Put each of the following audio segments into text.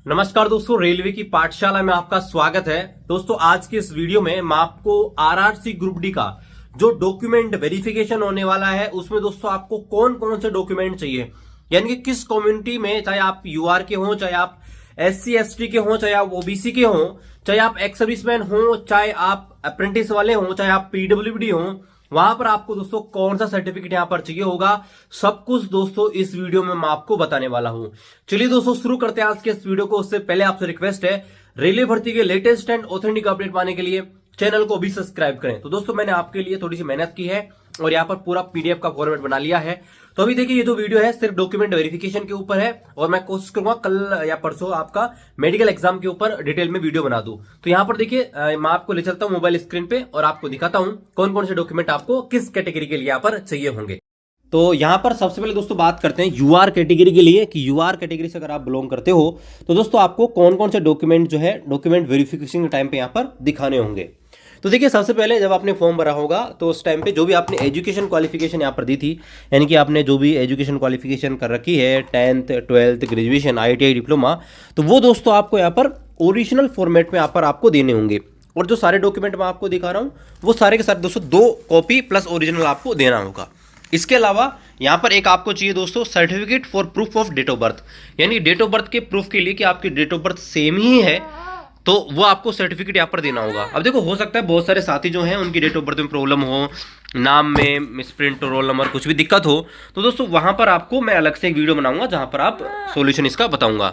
नमस्कार दोस्तों, रेलवे की पाठशाला में आपका स्वागत है। दोस्तों आज के इस वीडियो में मैं आपको आरआरसी ग्रुप डी का जो डॉक्यूमेंट वेरिफिकेशन होने वाला है उसमें दोस्तों आपको कौन कौन से डॉक्यूमेंट चाहिए, यानी कि किस कम्युनिटी में, चाहे आप यूआर के हों, चाहे आप एससी एसटी के हों, चाहे आप ओबीसी के हों, चाहे आप एक्स सर्विसमैन हों, चाहे आप अप्रेंटिस वाले हों, चाहे आप पीडब्ल्यूडी हों, वहां पर आपको दोस्तों कौन सा सर्टिफिकेट यहां पर चाहिए होगा, सब कुछ दोस्तों इस वीडियो में मैं आपको बताने वाला हूं। चलिए दोस्तों शुरू करते हैं आज के इस वीडियो को। उससे पहले आपसे रिक्वेस्ट है, रेलवे भर्ती के लेटेस्ट एंड ऑथेंटिक अपडेट पाने के लिए चैनल को भी सब्सक्राइब करें। तो दोस्तों मैंने आपके लिए थोड़ी सी मेहनत की है और यहाँ पर पूरा पीडीएफ का फॉर्मेट बना लिया है। तो अभी देखिए, ये जो वीडियो है सिर्फ डॉक्यूमेंट वेरिफिकेशन के ऊपर है और मैं कोशिश करूंगा कल या परसों आपका मेडिकल एग्जाम के ऊपर डिटेल में वीडियो बना दूं। तो यहाँ पर देखिए, मैं आपको ले चलता हूँ मोबाइल स्क्रीन पे और आपको दिखाता हूँ कौन कौन से डॉक्यूमेंट आपको किस कैटेगरी के लिए यहाँ पर चाहिए होंगे। तो यहाँ पर सबसे पहले दोस्तों बात करते हैं यूआर कैटेगरी के लिए कि यूआर कैटेगरी से अगर आप बिलोंग करते हो तो दोस्तों आपको कौन कौन से डॉक्यूमेंट जो है डॉक्यूमेंट वेरिफिकेशन के टाइम पे यहाँ पर दिखाने होंगे। तो देखिए, सबसे पहले जब आपने फॉर्म भरा होगा तो उस टाइम पे जो भी आपने एजुकेशन क्वालिफिकेशन यहाँ पर दी थी, यानी कि आपने जो भी एजुकेशन क्वालिफिकेशन कर रखी है 10th 12th graduation ITI diploma, तो वो दोस्तों आपको यहाँ पर ओरिजिनल फॉर्मेट में यहाँ पर आपको देने होंगे। और जो सारे डॉक्यूमेंट मैं आपको दिखा रहा हूँ वो सारे के सारे दोस्तों 2 कॉपी प्लस ओरिजिनल आपको देना होगा। इसके अलावा यहाँ पर एक आपको चाहिए दोस्तों certificate for proof of date of birth, यानी डेट ऑफ बर्थ के प्रूफ के लिए कि आपकी डेट ऑफ बर्थ सेम ही है तो वो आपको सर्टिफिकेट यहाँ पर देना होगा। अब देखो, हो सकता है बहुत सारे साथी जो हैं उनकी डेट ऑफ बर्थ में प्रॉब्लम हो, नाम में मिसप्रिंट, रोल नंबर कुछ भी दिक्कत हो, तो दोस्तों वहां पर आपको मैं अलग से एक वीडियो बनाऊंगा जहां पर आप सॉल्यूशन इसका बताऊंगा।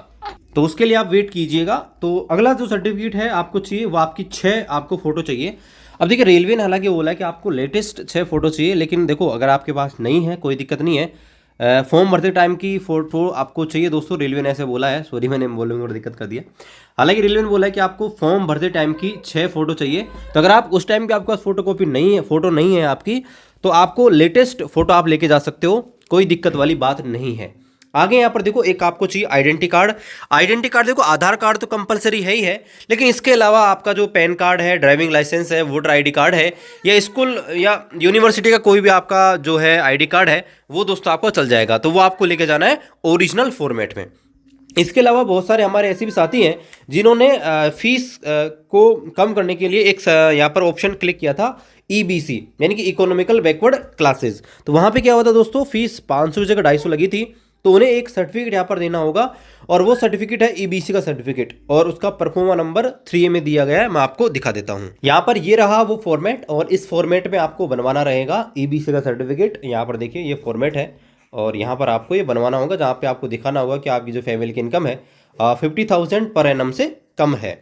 तो उसके लिए आप वेट कीजिएगा। तो अगला जो सर्टिफिकेट है आपको चाहिए वो आपकी 6 आपको फोटो चाहिए। अब देखिए, रेलवे ने हालांकि बोला है कि आपको लेटेस्ट 6 फोटो चाहिए, लेकिन देखो अगर आपके पास नहीं है कोई दिक्कत नहीं है, फॉर्म भरते टाइम की फोटो आपको चाहिए दोस्तों। रेलवे ने ऐसे बोला है, सॉरी मैंने बोलने में थोड़ा दिक्कत कर दिया। हालांकि रेलवे ने बोला है कि आपको फॉर्म भरते टाइम की 6 फोटो चाहिए। तो अगर आप उस टाइम की आपके पास फोटो कॉपी नहीं है, फोटो नहीं है आपकी, तो आपको लेटेस्ट फोटो आप लेके जा सकते हो, कोई दिक्कत वाली बात नहीं है। आगे यहाँ पर देखो, एक आपको चाहिए आइडेंटिटी कार्ड। आइडेंटिटी कार्ड देखो, आधार कार्ड तो कंपलसरी है ही है, लेकिन इसके अलावा आपका जो पैन कार्ड है, ड्राइविंग लाइसेंस है, वोटर आईडी कार्ड है, या स्कूल या यूनिवर्सिटी का कोई भी आपका जो है आईडी कार्ड है, वो दोस्तों आपको चल जाएगा। तो वो आपको लेके जाना है ओरिजिनल फॉर्मेट में। इसके अलावा बहुत सारे हमारे ऐसे भी साथी हैं जिन्होंने फीस को कम करने के लिए एक यहाँ पर ऑप्शन क्लिक किया था, ईबीसी, यानी कि इकोनॉमिकल बैकवर्ड क्लासेस। तो वहाँ पे क्या हुआ था दोस्तों, फीस 500 जगह 250 लगी थी, तो उन्हें एक सर्टिफिकेट यहाँ पर देना होगा और वो सर्टिफिकेट है ईबीसी का सर्टिफिकेट, और उसका परफॉर्मा नंबर 3A में दिया गया है। मैं आपको दिखा देता हूँ। यहाँ पर ये रहा वो फॉर्मेट, और इस फॉर्मेट में आपको बनवाना रहेगा ईबीसी का सर्टिफिकेट। यहाँ पर देखिए, ये फॉर्मेट है और यहाँ पर आपको ये बनवाना होगा, जहाँ पे आपको दिखाना होगा कि आपकी जो फैमिली की इनकम है 50,000 पर एनम से कम है।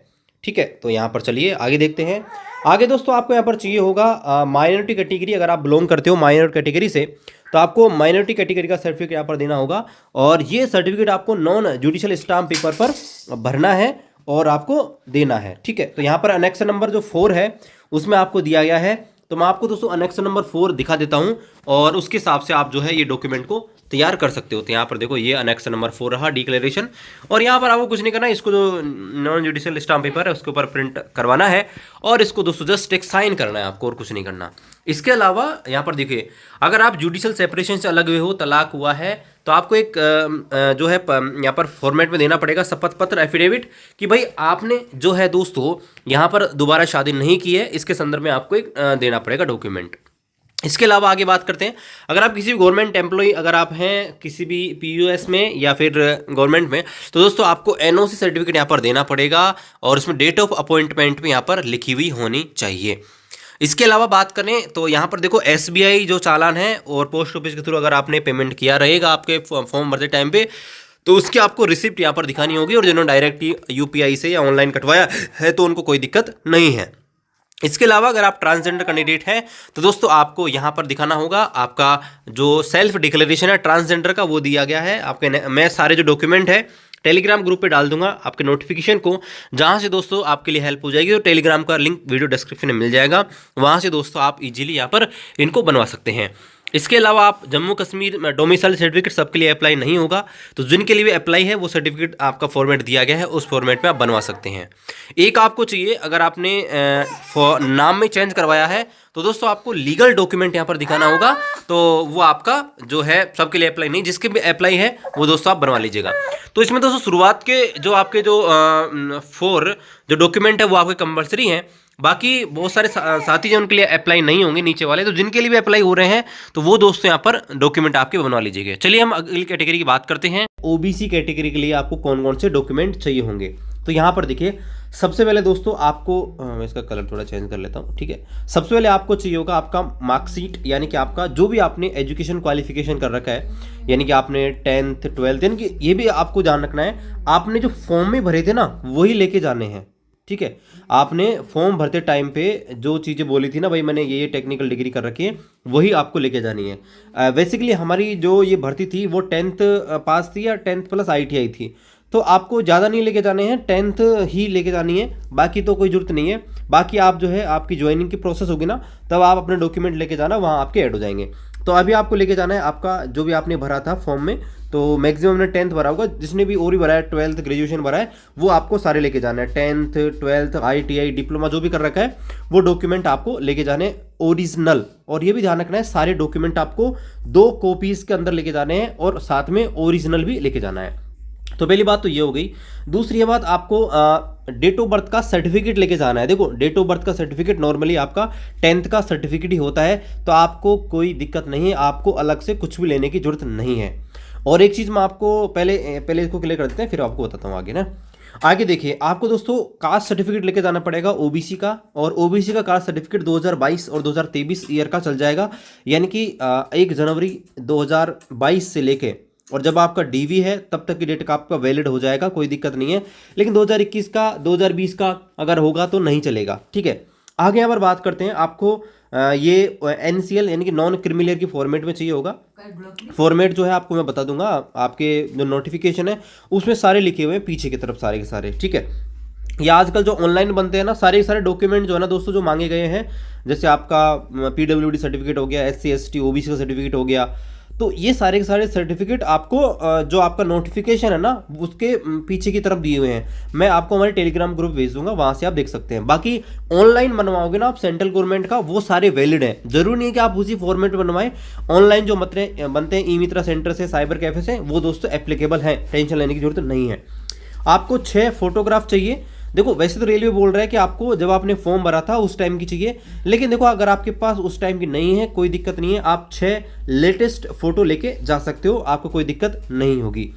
ठीक है, तो यहाँ पर चलिए आगे देखते हैं। आगे दोस्तों आपको यहाँ पर चाहिए होगा माइनॉरिटी कैटेगरी। अगर आप बिलोंग करते हो माइनॉरिटी कैटेगरी से तो आपको माइनॉरिटी कैटेगरी का सर्टिफिकेट यहाँ पर देना होगा, और ये सर्टिफिकेट आपको नॉन जुडिशियल स्टाम्प पेपर पर भरना है और आपको देना है। ठीक है, तो यहाँ पर अनेक्स नंबर जो 4 है उसमें आपको दिया गया है। तो मैं आपको दोस्तों अनेक्स नंबर 4 दिखा देता हूँ और उसके हिसाब से आप जो है ये डॉक्यूमेंट को तैयार कर सकते हो। तो यहाँ पर देखो, ये अनेक्स नंबर 4 रहा, डिक्लेरेशन, और यहाँ पर आपको कुछ नहीं करना है, इसको जो नॉन जुडिशियल स्टाम्प पेपर है उसके ऊपर प्रिंट करवाना है और इसको दोस्तों जस्ट एक साइन करना है आपको, और कुछ नहीं करना। इसके अलावा यहाँ पर देखिए, अगर आप जुडिशियल सेपरेशन से अलग हुए हो, तलाक हुआ है, तो आपको एक जो है यहाँ पर फॉर्मेट में देना पड़ेगा शपथ पत्र, एफिडेविट, कि भाई आपने जो है दोस्तों यहाँ पर दोबारा शादी नहीं की है, इसके संदर्भ में आपको एक देना पड़ेगा डॉक्यूमेंट। इसके अलावा आगे बात करते हैं, अगर आप किसी भी गवर्नमेंट एम्प्लॉय अगर आप हैं किसी भी पीयूएस में या फिर गवर्नमेंट में, तो दोस्तों आपको एनओसी सर्टिफिकेट यहाँ पर देना पड़ेगा और उसमें डेट ऑफ अपॉइंटमेंट भी यहाँ पर लिखी हुई होनी चाहिए। इसके अलावा बात करें तो यहाँ पर देखो, एसबीआई जो चालान है और पोस्ट ऑफिस के थ्रू अगर आपने पेमेंट किया रहेगा आपके फॉर्म भरते टाइम पे, तो उसकी आपको रिसिप्ट यहाँ पर दिखानी होगी, और जिन्होंने डायरेक्ट यूपीआई से या ऑनलाइन कटवाया है तो उनको कोई दिक्कत नहीं है। इसके अलावा अगर आप ट्रांसजेंडर कैंडिडेट हैं तो दोस्तों आपको यहाँ पर दिखाना होगा आपका जो सेल्फ डिक्लेरेशन है ट्रांसजेंडर का, वो दिया गया है आपके। मैं सारे जो डॉक्यूमेंट है टेलीग्राम ग्रुप पे डाल दूंगा आपके नोटिफिकेशन को, जहाँ से दोस्तों आपके लिए हेल्प हो जाएगी। तो टेलीग्राम का लिंक वीडियो डिस्क्रिप्शन में मिल जाएगा, वहाँ से दोस्तों आप इजीली यहाँ पर इनको बनवा सकते हैं। इसके अलावा आप जम्मू कश्मीर में डोमिसाइल सर्टिफिकेट सबके लिए अप्लाई नहीं होगा, तो जिनके लिए भी अप्लाई है वो सर्टिफिकेट आपका फॉर्मेट दिया गया है, उस फॉर्मेट में आप बनवा सकते हैं। एक आपको चाहिए, अगर आपने नाम में चेंज करवाया है तो दोस्तों आपको लीगल डॉक्यूमेंट यहाँ पर दिखाना होगा, तो वो आपका जो है सबके लिए अप्लाई नहीं, जिसके भी अप्लाई है वो दोस्तों आप बनवा लीजिएगा। तो इसमें दोस्तों शुरुआत के जो आपके जो 4 जो डॉक्यूमेंट है वो आपके कंपलसरी हैं, बाकी बहुत सारे साथी जो उनके लिए अप्लाई नहीं होंगे नीचे वाले, तो जिनके लिए भी अप्लाई हो रहे हैं तो वो दोस्तों यहाँ पर डॉक्यूमेंट आपके बनवा लीजिएगा। चलिए हम अगली कैटेगरी की बात करते हैं। ओबीसी कैटेगरी के लिए आपको कौन कौन से डॉक्यूमेंट चाहिए होंगे, तो यहाँ पर देखिए सबसे पहले दोस्तों आपको मैं इसका कलर थोड़ा चेंज कर लेता हूँ, ठीक है। सबसे पहले आपको चाहिए होगा आपका मार्कशीट, यानी कि आपका जो भी आपने एजुकेशन क्वालिफिकेशन कर रखा है, यानी कि आपने 10th 12th, यानी कि ये भी आपको ध्यान रखना है, आपने जो फॉर्म में भरे थे ना वही लेके जाने हैं, ठीक है। आपने फॉर्म भरते टाइम पे जो चीज़ें बोली थी ना, भाई मैंने ये टेक्निकल डिग्री कर रखी है, वही आपको लेके जानी है। बेसिकली हमारी जो ये भर्ती थी वो 10th पास थी या 10th प्लस ITI थी, तो आपको ज़्यादा नहीं लेके जाने हैं, 10th ही लेके जानी है, बाकी तो कोई ज़रूरत नहीं है। बाकी आप जो है आपकी ज्वाइनिंग की प्रोसेस होगी ना, तब आप अपने डॉक्यूमेंट लेके जाना, वहाँ आपके ऐड हो जाएंगे। तो अभी आपको लेके जाना है आपका जो भी आपने भरा था फॉर्म में, तो मैक्सिमम ने 10th भरा होगा, जिसने भी और ही भरा है 12th ग्रेजुएशन भरा है वो आपको सारे लेके जाना है। 10th 12th ITI डिप्लोमा जो भी कर रखा है वो डॉक्यूमेंट आपको लेके जाने ओरिजिनल। और ये भी ध्यान रखना है सारे डॉक्यूमेंट आपको 2 कॉपीज के अंदर लेके जाने हैं और साथ में ओरिजिनल भी लेके जाना है। तो पहली बात तो ये हो गई। दूसरी बात, आपको डेट ऑफ बर्थ का सर्टिफिकेट लेके जाना है। देखो डेट ऑफ बर्थ का सर्टिफिकेट नॉर्मली आपका 10th का सर्टिफिकेट ही होता है, तो आपको कोई दिक्कत नहीं है, आपको अलग से कुछ भी लेने की जरूरत नहीं है। और एक चीज़ मैं आपको पहले इसको क्लियर कर देते हैं, फिर आपको बताता हूँ आगे ना। आगे देखिए आपको दोस्तों कास्ट सर्टिफिकेट लेके जाना पड़ेगा ओबीसी का, और ओबीसी का कास्ट सर्टिफिकेट 2022 और 2023 ईयर का चल जाएगा, यानी कि 1 जनवरी 2022 से लेके, और जब आपका डीवी है तब तक की डेट का आपका वैलिड हो जाएगा, कोई दिक्कत नहीं है। लेकिन 2021 का 2020 का अगर होगा तो नहीं चलेगा, ठीक है। आगे यहाँ पर बात करते हैं, आपको ये NCL यानी कि नॉन क्रिमिनल की फॉर्मेट में चाहिए होगा। फॉर्मेट जो है आपको मैं बता दूंगा, आपके जो नोटिफिकेशन है उसमें सारे लिखे हुए हैं पीछे की तरफ सारे के सारे, ठीक है। ये आजकल जो ऑनलाइन बनते हैं ना सारे सारे डॉक्यूमेंट जो है ना दोस्तों जो मांगे गए हैं, जैसे आपका PWD सर्टिफिकेट हो गया, SC ST OBC का सर्टिफिकेट हो गया, तो ये सारे के सारे सर्टिफिकेट आपको जो आपका नोटिफिकेशन है ना उसके पीछे की तरफ दिए हुए हैं। मैं आपको हमारे टेलीग्राम ग्रुप भेज दूंगा, वहां से आप देख सकते हैं। बाकी ऑनलाइन बनवाओगे ना आप सेंट्रल गवर्नमेंट का, वो सारे वैलिड हैं, जरूरी नहीं है कि आप उसी फॉर्मेट में बनवाएं। ऑनलाइन जो बनते हैं ई-मित्रा सेंटर से, साइबर कैफे से, वो दोस्तों एप्लीकेबल हैं, टेंशन लेने की जरूरत नहीं है। आपको 6 फोटोग्राफ चाहिए। देखो वैसे तो रेलवे बोल रहा है कि आपको जब आपने फॉर्म भरा था उस टाइम की चाहिए, लेकिन देखो अगर आपके पास उस टाइम की नहीं है कोई दिक्कत नहीं है, आप 6 लेटेस्ट फोटो लेके जा सकते हो, आपको कोई दिक्कत नहीं होगी।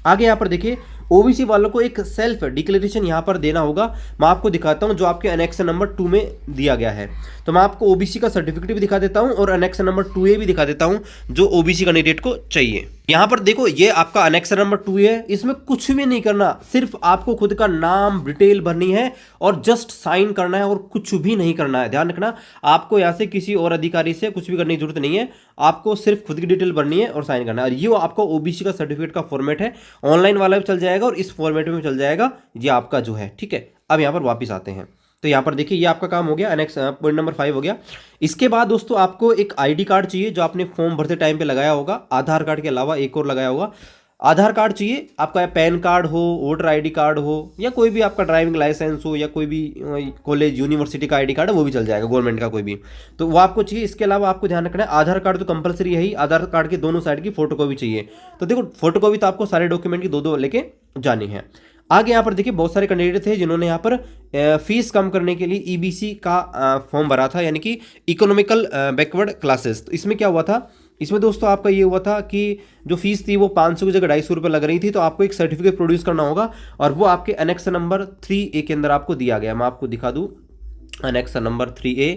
आगे यहाँ पर देखिए ओबीसी वालों को एक सेल्फ डिक्लेरेशन यहाँ पर देना होगा। मैं आपको दिखाता हूँ जो आपके अनेक्स नंबर 2 में दिया गया है। तो मैं आपको ओबीसी का सर्टिफिकेट भी दिखा देता हूँ और अनेक्स नंबर 2A भी दिखा देता हूँ जो ओबीसी कैंडिडेट को चाहिए। यहाँ पर देखो ये आपका अनेक्स नंबर 2 है, इसमें कुछ भी नहीं करना, सिर्फ आपको खुद का नाम डिटेल भरनी है और जस्ट साइन करना है और कुछ भी नहीं करना है। ध्यान रखना आपको यहाँ से किसी और अधिकारी से कुछ भी करने की जरूरत नहीं है, आपको सिर्फ खुद की डिटेल भरनी है और साइन करना है। और ये आपका ओबीसी का सर्टिफिकेट का फॉर्मेट है, ऑनलाइन वाला भी चल जाएगा और इस फॉर्मेट में भी चल जाएगा, ये आपका जो है, ठीक है। अब यहाँ पर वापिस आते हैं, तो यहाँ पर देखिए ये आपका काम हो गया, अनेक्स पॉइंट नंबर 5 हो गया। इसके बाद दोस्तों आपको एक आईडी कार्ड चाहिए जो आपने फॉर्म भरते टाइम पे लगाया होगा, आधार कार्ड के अलावा एक और लगाया होगा। आधार कार्ड चाहिए आपका, पैन कार्ड हो, वोटर आईडी कार्ड हो, या कोई भी आपका ड्राइविंग लाइसेंस हो, या कोई भी कॉलेज यूनिवर्सिटी का आईडी कार्ड है वो भी चल जाएगा, गवर्नमेंट का कोई भी, तो वो आपको चाहिए। इसके अलावा आपको ध्यान रखना है आधार कार्ड तो कंपलसरी है ही, आधार कार्ड के दोनों साइड की फोटोकॉपी चाहिए। तो देखो फोटोकॉपी तो आपको सारे डॉक्यूमेंट की 2-2 लेके जानी है। आगे यहाँ पर देखिए बहुत सारे कैंडिडेट थे जिन्होंने यहाँ पर फीस कम करने के लिए ईबीसी का फॉर्म भरा था, यानी कि इकोनॉमिकल बैकवर्ड क्लासेस। तो इसमें क्या हुआ था, इसमें दोस्तों आपका ये हुआ था कि जो फीस थी वो 500 की जगह 250 रुपये लग रही थी, तो आपको एक सर्टिफिकेट प्रोड्यूस करना होगा और वो आपके अनेक्स नंबर 3A के अंदर आपको दिया गया। मैं आपको दिखा दूँ अनेक्स नंबर 3A,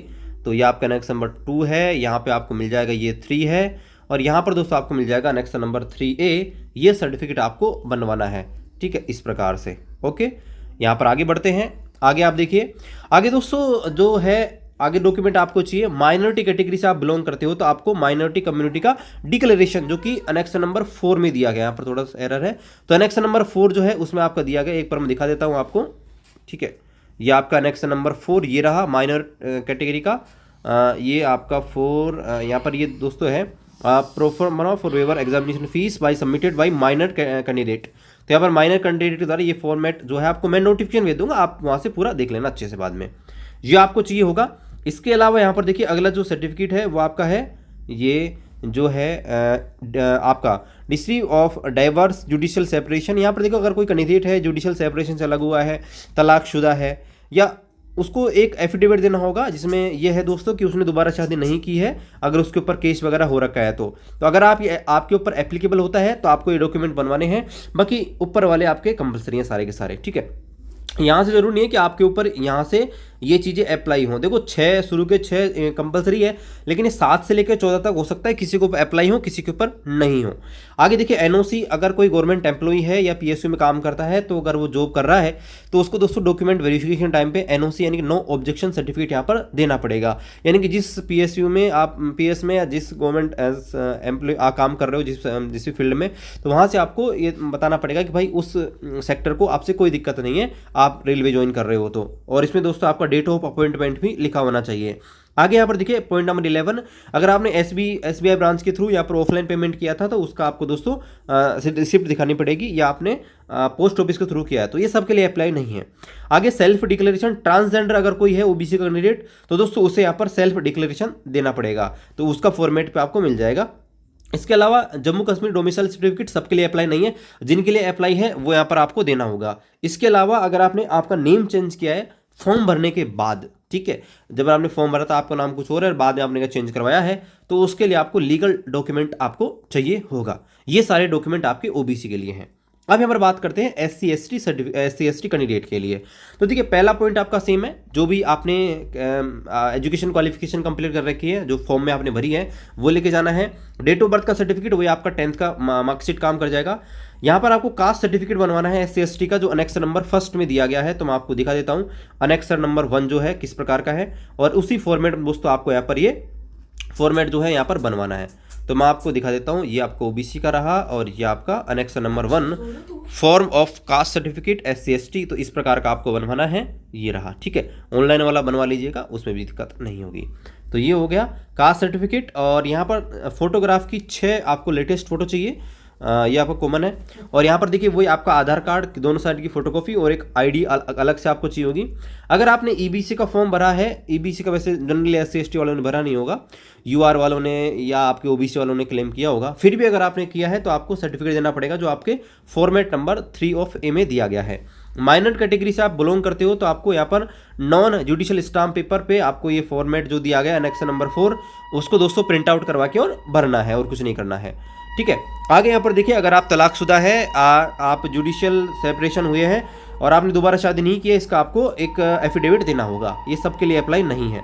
तो ये आपका अनेक्स नंबर 2 है, यहाँ पे आपको मिल जाएगा ये 3 है, और यहाँ पर दोस्तों आपको मिल जाएगा अनेक्स नंबर 3A। ये सर्टिफिकेट आपको बनवाना है, ठीक है, इस प्रकार से। ओके, यहाँ पर आगे बढ़ते हैं। आगे आप देखिए, आगे दोस्तों जो है आगे डॉक्यूमेंट आपको चाहिए, माइनॉरिटी कैटेगरी से आप बिलोंग करते हो तो आपको माइनॉरिटी कम्युनिटी का डिक्लेरेशन जो कि अनेक्स नंबर 4 में दिया गया, यहाँ पर थोड़ा सा एरर है, तो अनेक्स नंबर 4 जो है उसमें आपका दिया गया, एक बार मैं दिखा देता हूँ आपको, ठीक है। ये आपका अनेक्स नंबर 4 ये रहा माइनर कैटेगरी का, ये आपका 4 यहाँ पर ये दोस्तों है proforma for waiver examination fees by submitted by minor candidate. तो यहाँ पर माइनर कैंडिडेट के द्वारा ये फॉर्मेट जो है आपको मैं नोटिफिकेशन भेज दूंगा, आप वहाँ से पूरा देख लेना अच्छे से बाद में, ये आपको चाहिए होगा। इसके अलावा यहाँ पर देखिए अगला जो सर्टिफिकेट है वो आपका है ये जो है आपका degree of diverse judicial separation. यहाँ पर देखो अगर कोई कैंडिडेट है जुडिशियल सेपरेशन से अलग हुआ है, तलाकशुदा है, या उसको एक एफिडेविट देना होगा जिसमें यह है दोस्तों कि उसने दोबारा शादी नहीं की है, अगर उसके ऊपर केस वगैरह हो रखा है तो अगर आप ये आपके ऊपर एप्लीकेबल होता है तो आपको ये डॉक्यूमेंट बनवाने हैं। बाकी ऊपर वाले आपके कंपलसरी हैं सारे के सारे, ठीक है। यहाँ से जरूरी नहीं है कि आपके ऊपर यहाँ से ये चीज़ें अप्लाई हों। देखो 6 शुरू के 6 कंपलसरी है, लेकिन ये 7 से लेकर 14 तक हो सकता है किसी के ऊपर अप्लाई हो, किसी के ऊपर नहीं हो। आगे देखिए एनओसी, अगर कोई गवर्नमेंट एम्प्लॉई है या पीएसयू में काम करता है तो अगर वो जॉब कर रहा है तो उसको दोस्तों डॉक्यूमेंट वेरिफिकेशन टाइम पे एनओसी यानी कि नो ऑब्जेक्शन सर्टिफिकेट यहाँ पर देना पड़ेगा। यानी कि जिस पीएसयू में आप पीएस में या जिस गवर्नमेंट एज एम्प्लॉय काम कर रहे हो जिस भी फील्ड में, तो वहाँ से आपको ये बताना पड़ेगा कि भाई उस सेक्टर को आपसे कोई दिक्कत नहीं है, आप रेलवे ज्वाइन कर रहे हो तो। और इसमें दोस्तों आपका डेट ऑफ अपॉइंटमेंट भी लिखा होना चाहिए। आगे यहाँ पर देखिए पॉइंट नंबर 11, अगर आपने एसबीआई ब्रांच के थ्रू यहाँ पर ऑफलाइन पेमेंट किया था तो उसका आपको दोस्तों रिसिप्ट दिखानी पड़ेगी, या आपने पोस्ट ऑफिस के थ्रू किया है तो ये सबके लिए अप्लाई नहीं है। आगे सेल्फ डिक्लेरेशन, ट्रांसजेंडर अगर कोई है ओबीसी का कैंडिडेट तो दोस्तों उसे यहाँ पर सेल्फ डिक्लेरेशन देना पड़ेगा, तो उसका फॉर्मेट पे आपको मिल जाएगा। इसके अलावा जम्मू कश्मीर डोमिसाइल सर्टिफिकेट सबके लिए अप्लाई नहीं है, जिनके लिए अप्लाई है वो यहाँ पर आपको देना होगा। इसके अलावा अगर आपने आपका नेम चेंज किया है फॉर्म भरने के बाद, ठीक है, जब आपने फॉर्म भरा था आपका नाम कुछ और है और बाद में आपने चेंज करवाया है तो उसके लिए आपको लीगल डॉक्यूमेंट आपको चाहिए होगा। ये सारे डॉक्यूमेंट आपके ओबीसी के लिए हैं। अब यहाँ पर बात करते हैं एससी एसटी कैंडिडेट के लिए। तो देखिए पहला पॉइंट आपका सेम है, जो भी आपने एजुकेशन क्वालिफिकेशन कंप्लीट कर रखी है, जो फॉर्म में आपने भरी है वो लेके जाना है। डेट ऑफ बर्थ का सर्टिफिकेट वही आपका 10th का मार्कशीट काम कर जाएगा। यहाँ पर आपको कास्ट सर्टिफिकेट बनवाना है एससी एसटी का, जो अनेक्सर नंबर फर्स्ट में दिया गया है, तो मैं आपको दिखा देता हूँ अनेक्सर नंबर 1 जो है किस प्रकार का है, और उसी फॉर्मेट में दोस्तों आपको यहाँ पर ये फॉर्मेट जो है यहाँ पर बनवाना है। तो मैं आपको दिखा देता हूँ, ये आपको ओबीसी का रहा और ये आपका annexure number 1 form of caste certificate SC ST, तो इस प्रकार का आपको बनवाना है, ये रहा, ठीक है। ऑनलाइन वाला बनवा लीजिएगा, उसमें भी दिक्कत नहीं होगी। तो ये हो गया कास्ट सर्टिफिकेट। और यहाँ पर फोटोग्राफ की 6 आपको लेटेस्ट फोटो चाहिए, ये आपका कॉमन है। और यहाँ पर देखिए वही आपका आधार कार्ड की दोनों साइड की फोटोकॉपी और एक आईडी अलग से आपको चाहिए होगी। अगर आपने ईबीसी का फॉर्म भरा है, ईबीसी का वैसे जनरली एससी एसटी वालों ने भरा नहीं होगा, यूआर वालों ने या आपके ओबीसी वालों ने क्लेम किया होगा, फिर भी अगर आपने किया है तो आपको सर्टिफिकेट देना पड़ेगा जो आपके फॉर्मेट नंबर 3 ऑफ ए में दिया गया है। माइनर कैटेगरी से आप बिलोंग करते हो तो आपको यहाँ पर नॉन जुडिशियल स्टाम्प पेपर पे आपको ये फॉर्मेट जो दिया गया अनेक्सर नंबर 4 उसको दोस्तों प्रिंट आउट करवा के और भरना है, और कुछ नहीं करना है, ठीक है। आगे यहाँ पर देखिए अगर आप तलाकशुदा है, आप जुडिशियल सेपरेशन हुए हैं और आपने दोबारा शादी नहीं की है, इसका आपको एक एफिडेविट देना होगा, ये सबके लिए अप्लाई नहीं है।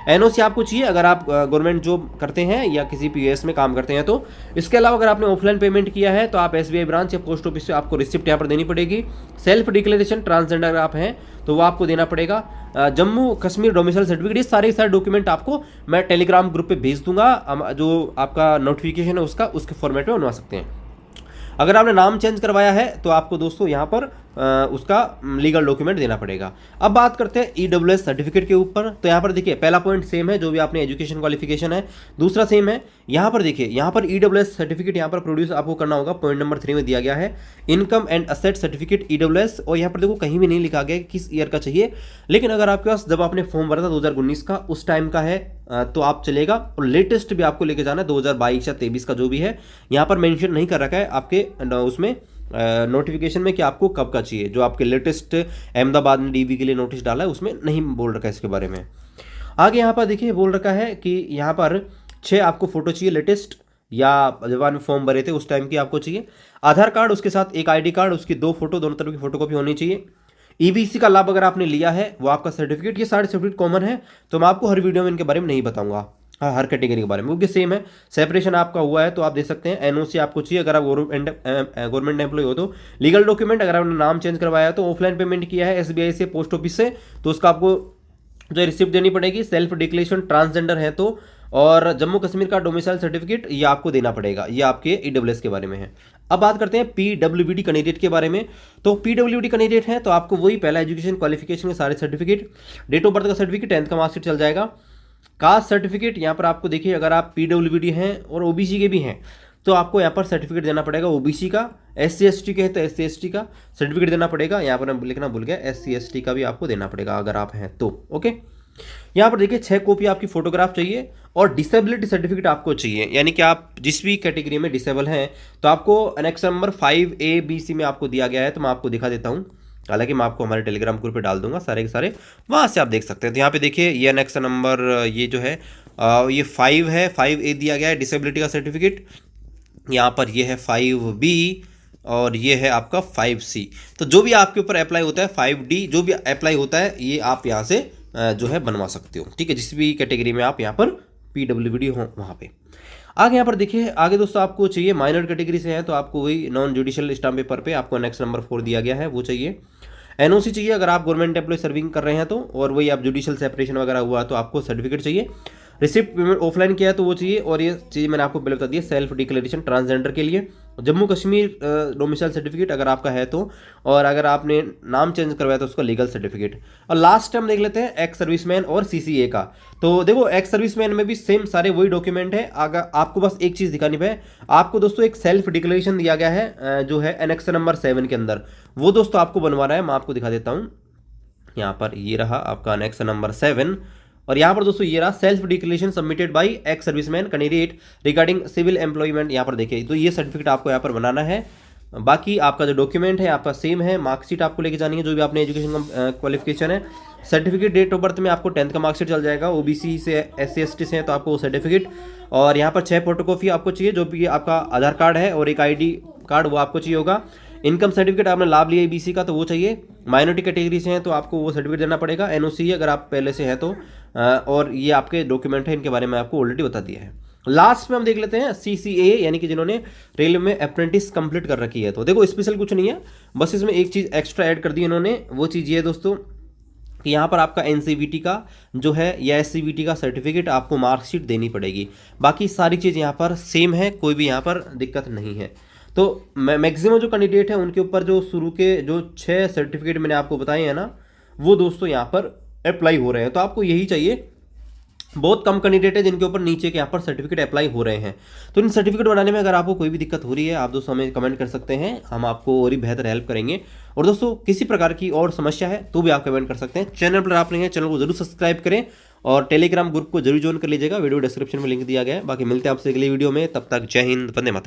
एनओसी आपको चाहिए अगर आप गवर्नमेंट जॉब करते हैं या किसी पीएस में काम करते हैं तो। इसके अलावा अगर आपने ऑफलाइन पेमेंट किया है तो आप एसबीआई ब्रांच या पोस्ट ऑफिस से आपको रिसिप्ट यहाँ पर देनी पड़ेगी। सेल्फ डिक्लेरेशन ट्रांसजेंडर आप हैं तो वो आपको देना पड़ेगा। जम्मू कश्मीर डोमिसाइल सर्टिफिकेट, ये सारे डॉक्यूमेंट आपको मैं टेलीग्राम ग्रुप पे भेज दूंगा, जो आपका नोटिफिकेशन है उसके फॉर्मेट में बनवा सकते हैं। अगर आपने नाम चेंज करवाया है तो आपको दोस्तों यहाँ पर उसका लीगल डॉक्यूमेंट देना पड़ेगा। अब बात करते हैं ईडब्ल्यूएस सर्टिफिकेट के ऊपर। तो यहाँ पर देखिए पहला पॉइंट सेम है, जो भी आपने एजुकेशन क्वालिफिकेशन है, दूसरा सेम है। यहाँ पर देखिए यहाँ पर ईडब्ल्यूएस सर्टिफिकेट यहाँ पर प्रोड्यूस आपको करना होगा, पॉइंट नंबर 3 में दिया गया है income and asset certificate EWS. और यहाँ पर देखो कहीं भी नहीं लिखा गया किस ईयर का चाहिए, लेकिन अगर आपके पास जब आपने फॉर्म भरा था 2019 का उस टाइम का है तो आप चलेगा। और लेटेस्ट भी आपको लेके जाना है 2022 या 23 का जो भी है, यहाँ पर मेंशन नहीं कर रखा है आपके उसमें नोटिफिकेशन में कि आपको कब का चाहिए। जो आपके लेटेस्ट अहमदाबाद ने डीवी के लिए नोटिस डाला है उसमें नहीं बोल रखा है इसके बारे में। आगे यहाँ पर देखिए बोल रखा है कि यहाँ पर 6 आपको फोटो चाहिए लेटेस्ट, या जब आपने फॉर्म भरे थे उस टाइम की आपको चाहिए। आधार कार्ड, उसके साथ एक आईडी कार्ड, उसकी 2 फोटो, दोनों तरफ की फोटोकॉपी होनी चाहिए। ईबीसी का लाभ अगर आपने लिया है वो आपका सर्टिफिकेट, ये सारे सर्टिफिकेट कॉमन है तो मैं आपको हर वीडियो में इनके बारे में नहीं बताऊंगा, हर कैटेगरी के बारे में, क्योंकि सेम है। सेपरेशन आपका हुआ है तो आप दे सकते हैं। एनओसी आपको चाहिए अगर आप गवर्नमेंट एम्प्लॉय हो तो। लीगल डॉक्यूमेंट, अगर आपने नाम चेंज करवाया है तो ऑफलाइन पेमेंट किया है एसबीआई से, पोस्ट ऑफिस से, तो उसका आपको जो रिसिप्ट देनी पड़ेगी। सेल्फ डिक्लेरेशन ट्रांसजेंडर है तो, और जम्मू कश्मीर का डोमिसाइल सर्टिफिकेट ये आपको देना पड़ेगा। ये आपके ईडब्ल्यूएस के बारे में है। अब बात करते हैं पीडब्ल्यूडी कैंडिडेट के बारे में। तो पीडब्ल्यूडी कैंडिडेट है तो आपको वही पहला एजुकेशन क्वालिफिकेशन के सारे सर्टिफिकेट, डेट ऑफ बर्थ का सर्टिफिकेट, 10th का मार्कशीट चल जाएगा। कास्ट सर्टिफिकेट यहाँ पर आपको देखिए, अगर आप PWD हैं और OBC के भी हैं तो आपको यहाँ पर सर्टिफिकेट देना पड़ेगा OBC का, SC ST के हैं तो SC ST का सर्टिफिकेट देना पड़ेगा। यहाँ पर मैं लिखना भूल गया, SC ST का भी आपको देना पड़ेगा अगर आप हैं तो। ओके, यहाँ पर देखिए 6 कॉपी आपकी फोटोग्राफ चाहिए और डिसेबिलिटी सर्टिफिकेट आपको चाहिए, यानी कि आप जिस भी कैटेगरी में डिसेबल हैं तो आपको एनेक्स नंबर 5A-B-C में आपको दिया गया है। तो मैं आपको दिखा देता हूँ, हालांकि मैं आपको हमारे टेलीग्राम ग्रुप पे डाल दूंगा सारे के सारे, वहाँ से आप देख सकते हैं। तो यहाँ पे देखिए ये एनेक्स नंबर ये जो है ये 5 है, 5A दिया गया है डिसेबिलिटी का सर्टिफिकेट। यहाँ पर ये है 5B और ये है आपका 5C। तो जो भी आपके ऊपर अप्लाई होता है 5D जो भी अप्लाई होता है ये आप यहाँ से जो है बनवा सकते हो, ठीक है, जिस भी कैटेगरी में आप यहाँ पर PWD हो वहाँ पे। आगे यहाँ पर देखिए, आगे दोस्तों आपको चाहिए माइनर कैटेगरी से है तो आपको वही नॉन जुडिशियल स्टाम्प पेपर पे आपको नेक्स्ट नंबर 4 दिया गया है, वो चाहिए। NOC चाहिए अगर आप गवर्नमेंट एम्प्लॉय सर्विंग कर रहे हैं तो, और वही आप जुडिशियल सेपरेशन वगैरह हुआ तो आपको सर्टिफिकेट चाहिए। रिसिप्ट पेमेंट ऑफलाइन किया है तो वो चाहिए। और ये चीज़ मैंने आपको पहले बता दी, सेल्फ डिक्लेरेशन ट्रांसजेंडर के लिए, जम्मू कश्मीर डोमिसाइल सर्टिफिकेट अगर आपका है तो, और अगर आपने नाम चेंज करवाया तो उसका लीगल सर्टिफिकेट। और लास्ट टाइम देख लेते हैं एक्स सर्विसमैन और CCA का। तो देखो एक्स सर्विसमैन में भी सेम सारे वही डॉक्यूमेंट है। अगर आपको बस एक चीज़ दिखानी है आपको दोस्तों, एक सेल्फ डिक्लेरेशन दिया गया है जो है एनेक्स नंबर 7 के अंदर, वो दोस्तों आपको बनवाना है। मैं आपको दिखा देता हूँ, यहाँ पर ये रहा आपका एनेक्स नंबर 7 और यहाँ पर दोस्तों ये रहा self declaration submitted by ex serviceman candidate regarding civil employment. यहाँ पर देखिए, तो ये सर्टिफिकेट आपको यहाँ पर बनाना है। बाकी आपका जो डॉक्यूमेंट है आपका सेम है, मार्कशीट आपको लेके जानी है जो भी आपने एजुकेशन क्वालिफिकेशन है, सर्टिफिकेट डेट ऑफ बर्थ में आपको 10th का मार्कशीट चल जाएगा, OBC से SC ST से है तो आपको वो सर्टिफिकेट, और यहाँ पर 6 फोटोकॉपी आपको चाहिए जो भी आपका आधार कार्ड है और एक ID कार्ड वो आपको चाहिए होगा। इनकम सर्टिफिकेट आपने लाभ लिया BC का तो वो चाहिए। माइनॉरिटी कैटेगरी से हैं तो आपको वो सर्टिफिकेट देना पड़ेगा। NOC अगर आप पहले से हैं तो, और ये आपके डॉक्यूमेंट है, इनके बारे में आपको ऑलरेडी बता दिया है। लास्ट में हम देख लेते हैं CCA, यानी कि जिन्होंने रेलवे में अप्रेंटिस कंप्लीट कर रखी है। तो देखो स्पेशल कुछ नहीं है, बस इसमें एक चीज़ एक्स्ट्रा ऐड कर दी इन्होंने, वो चीज़ ये है दोस्तों कि यहाँ पर आपका NCVT का जो है या SCVT का सर्टिफिकेट आपको मार्कशीट देनी पड़ेगी। बाकी सारी चीज़ यहाँ पर सेम है, कोई भी यहाँ पर दिक्कत नहीं है। तो मैक्सिमम जो कैंडिडेट है उनके ऊपर जो शुरू के जो 6 सर्टिफिकेट मैंने आपको बताए हैं ना, वो दोस्तों यहाँ पर अप्लाई हो रहे हैं। तो आपको यही चाहिए, बहुत कम कैंडिडेट है जिनके ऊपर नीचे के यहाँ पर सर्टिफिकेट अप्लाई हो रहे हैं। तो इन सर्टिफिकेट बनाने में अगर आपको कोई भी दिक्कत हो रही है, आप दोस्तों हमें कमेंट कर सकते हैं, हम आपको और ही बेहतर हेल्प करेंगे। और दोस्तों किसी प्रकार की और समस्या है तो भी आप कमेंट कर सकते हैं। चैनल पर आप नहीं हैं, चैनल को जरूर सब्सक्राइब करें और टेलीग्राम ग्रुप को जरूर ज्वाइन कर लीजिएगा, वीडियो डिस्क्रिप्शन में लिंक दिया गया है। बाकी मिलते हैं आपसे अगली वीडियो में, तब तक जय हिंद, वंदे मातरम।